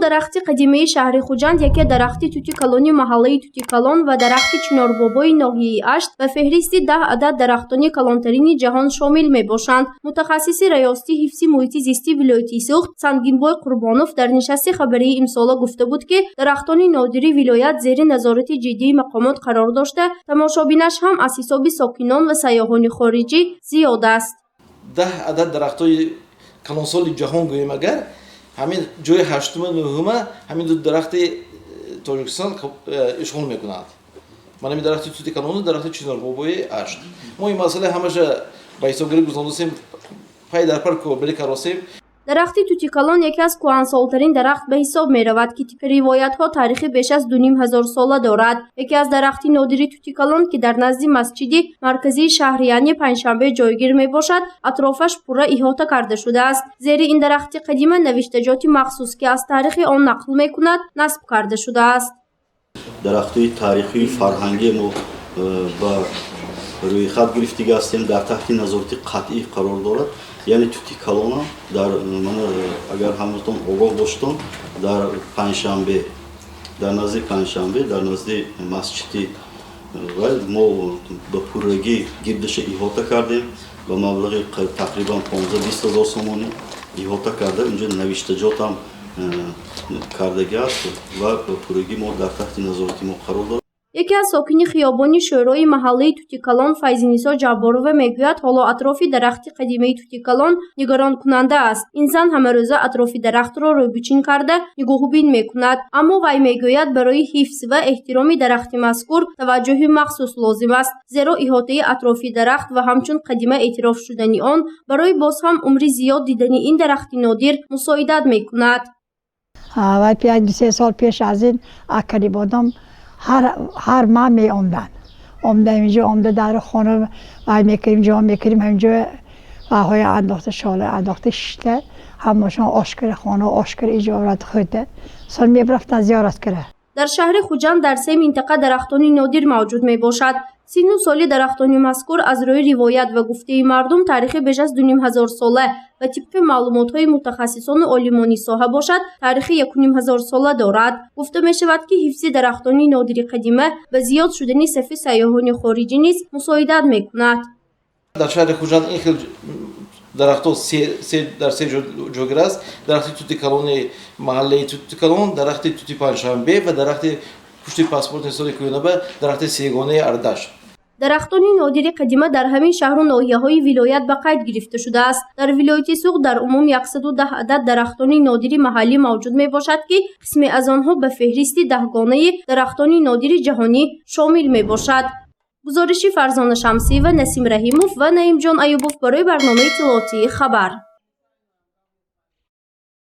дарахти қадимаи шаҳри Хуҷанд, яке дарахти тути калони маҳаллаи Тути калон ва дарахти чинорбобои ноҳияи Ашт ба феҳристи 10 адад дарахтони калонтарини ҷаҳон шомил мебошанд. Мутахассиси раёсати ҳифзи муҳити зисти вилояти Суғд Сангинбой Қурбонов дар нишасти хабарии имсола гуфта буд ки дарахтони нодири вилоят зери назорати ҷиддии мақомот қарор дошта, тамошобинаш ҳам аз ҳисоби сокинон ва сайёҳони хориҷӣ зиёд аст. 10 адад дарахтои калонсоли ҷаҳон гӯем агар ҳамин ҷои 8-ума 9-ума ҳамин ду дарахти Тоҷикистон ишғол мекунанд. Ман ҳамин дарахти тути калону дарахти чинорбобои Ашт. Мо ин масъала ҳамаша ба ҳисобгирӣ гузаронидем, пай дар пар корбарӣ каросем. дарахти тути калон яке аз кӯҳансолтарин дарахт ба ҳисоб меравад ки ривоятҳо тарихи беш аз 2500 сола дорад. Яке аз дарахти нодири тути калон ки дар назди масҷиди марказии шаҳр яъне Панҷшанбе ҷойгир мебошад, атрофаш пурра иҳота карда шудааст. Зери ин дарахти қадима навиштаҷоти махсус ки аз тарихи он нақл мекунад насб карда шудааст. дарахтои тарихии фарҳангӣ мо ба рӯйхат гирифтага ҳастем, дар таҳти назорати қатъӣ қарор дорад. яъне тути калона дар агар ҳаматон огоҳ бошедон дар Панҷшанбе, дар назди Панҷшанбе, дар назди масҷиди мо ба пуррагӣ гирдаша иҳота кардем, ба маблағи тақрибан 15-20 ҳазор сомонӣ иҳота карда, инҷо навиштаҷотам кардагӣ аст ва ба пуррагӣ мо дар таҳти назорати мо қарор дорем. яке аз сокини хиёбони шӯрои маҳаллаи Тути калон Файзинисо Ҷабборова мегӯяд, ҳоло атрофи дарахти қадимаи Тути калон нигаронкунанда аст. Ин зан ҳамарӯза атрофи дарахтро рӯйбичин карда нигоҳубин мекунад. Аммо вай мегӯяд, барои ҳифз ва эҳтироми дарахти мазкур таваҷҷӯҳи махсус лозим аст, зеро иҳотаи атрофи дарахт ва ҳамчун қадима эътироф шудани он барои боз ҳам умри зиёд дидани ин дарахти нодир мусоидат мекунад. Вай 2-3 сол пеш аз ин акари бодом هر ماه می آمدن اینجا آمده در خانه وای میکریم جا میکریم همینجا وهای انداخته شاله انداخته شته همشون آشکر خانه آشکر اجارت خودته سال میبرفتن زیارت کرده. در شهر خوجند در 3 منطقه درختانی نادر موجود میباشد. سن و سال درختانی مذکور از روی روایت و گفته مردم تاریخ بیش از 2500 ساله و طبق معلومات‌های متخصصان عالمانی ساحه باشد تاریخ 1500 ساله دارد. گفته می‌شود که حفظ درختانی نادر قدیمه و زیاد شدن صف سیاحان خارجی نیز مساعدت می‌کند. در شهر خوجند این خیلی درخت‌ها در 3 جایگیر است. درخت توتی کلون محله توتی کلون، درخت توتی پنجشنبه و درخت پشت پاسپورت نسال کوینابه، درخت سیگانه اردش. درختانی نادر قدیمه در همین شهر و ناحیه‌های ولایت به قید گرفته شده است. در ولایت سوغد در عموم 110 عدد درختانی نادر محلی موجود میباشد که قسمی از آنها به فهرست 10گانه درختانی نادر جهانی شامل میباشد. گزارشی فرزانه شمسی و نسیم رحیموف و نعیم جان ایوبوف برای برنامه اطلاعاتی خبر.